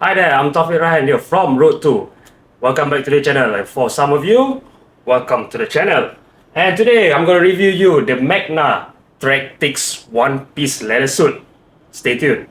Hi there, I'm Taufik Ryan here from Road 2. Welcome back to the channel, and for some of you, welcome to the channel. And today I'm going to review you the Macna Tracktix one-piece leather suit. Stay tuned.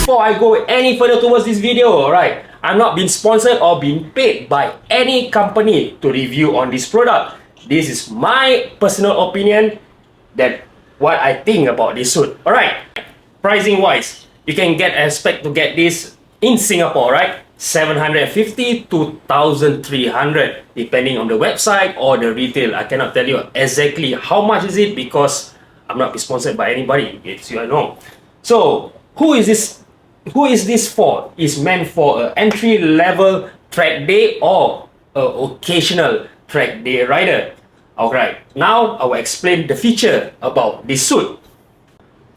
Before I go any further towards this video, alright, I'm not being sponsored or being paid by any company to review on this product. This is my personal opinion, that what I think about this suit. Alright, pricing wise, you can expect to get this in Singapore, right? 750 to 1,300 depending on the website or the retail. I cannot tell you exactly how much is it because I'm not sponsored by anybody. It's you know. So who is this for? It's meant for an entry-level track day or an occasional track day rider. Alright, now I will explain the feature about this suit.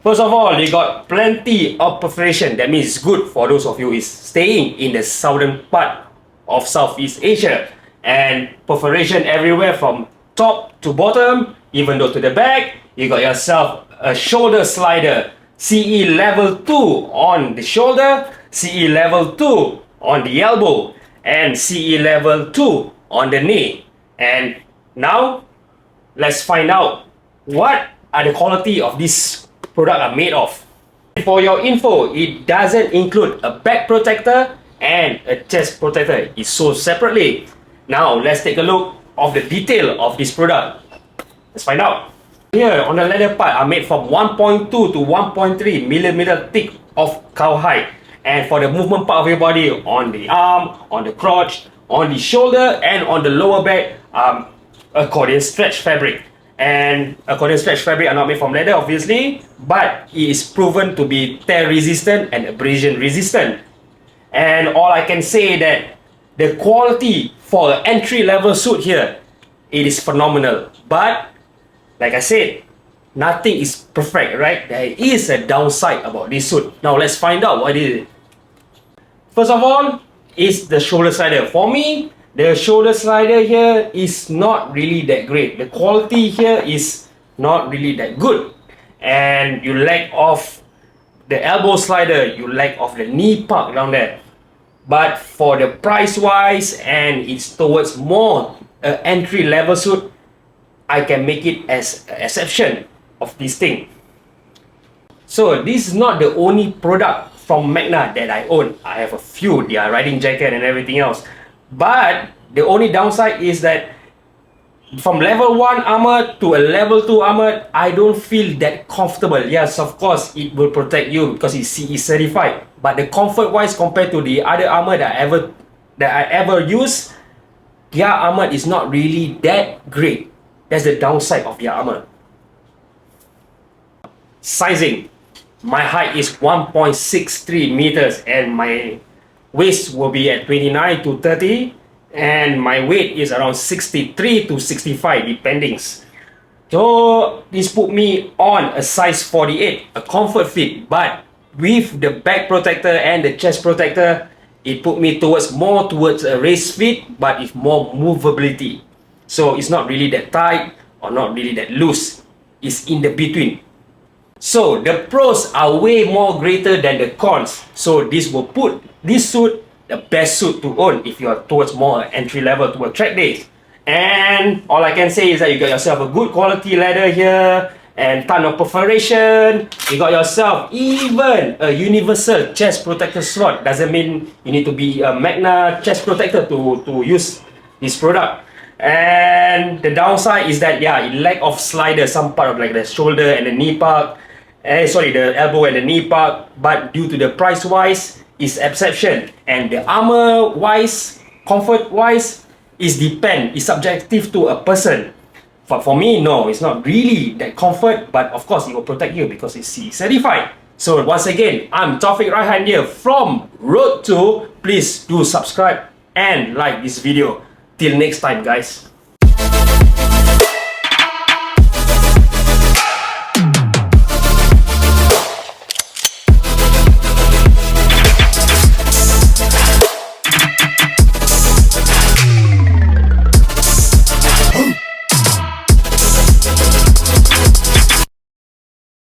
First of all, they got plenty of perforation. That means it's good for those of you who is staying in the southern part of Southeast Asia. And perforation everywhere from top to bottom, even though to the back. You got yourself a shoulder slider. CE level 2 on the shoulder, CE level 2 on the elbow, and CE level 2 on the knee. And now, let's find out what are the quality of this product are made of. For your info, it doesn't include a back protector and a chest protector. It's sold separately. Now, let's take a look of the detail of this product. Let's find out. Here on the leather part are made from 1.2 to 1.3 millimeter thick of cowhide, and for the movement part of your body, on the arm, on the crotch, on the shoulder, and on the lower back, accordion stretch fabric. And accordion stretch fabric are not made from leather, obviously, but it is proven to be tear resistant and abrasion resistant. And all I can say that the quality for an entry level suit here, it is phenomenal. But like I said, nothing is perfect, right? There is a downside about this suit. Now let's find out what is it. First of all, is the shoulder slider. For me, the shoulder slider here is not really that great. The quality here is not really that good. And you lack of the elbow slider, you lack of the knee part down there. But for the price wise, and it's towards more entry level suit, I can make it as an exception of this thing. So this is not the only product from Macna that I own. I have a few, their riding jacket and everything else. But the only downside is that from level 1 armor to a level 2 armor, I don't feel that comfortable. Yes, of course, it will protect you because it's CE certified. But the comfort wise compared to the other armor that I ever used, their armor is not really that great. That's the downside of the armor. Sizing. My height is 1.63 meters and my waist will be at 29 to 30 and my weight is around 63 to 65 depending. So this put me on a size 48, a comfort fit, but with the back protector and the chest protector, it put me more towards a race fit but with more movability. So it's not really that tight or not really that loose. It's in the between. So the pros are way more greater than the cons. So this will put this suit the best suit to own if you are towards more entry level to a track day. And all I can say is that you got yourself a good quality leather here and ton of perforation. You got yourself even a universal chest protector slot. Doesn't mean you need to be a Macna chest protector to use this product. And the downside is that it lack of slider, some part of like the shoulder and the knee part, the elbow and the knee part. But due to the price wise, is exception. And the armor wise, comfort wise, is subjective to a person. But for me, no, it's not really that comfort, but of course it will protect you because it's CE certified. So once again, I'm Taufik Ryan here from Road 2. Please do subscribe and like this video. Till next time, guys.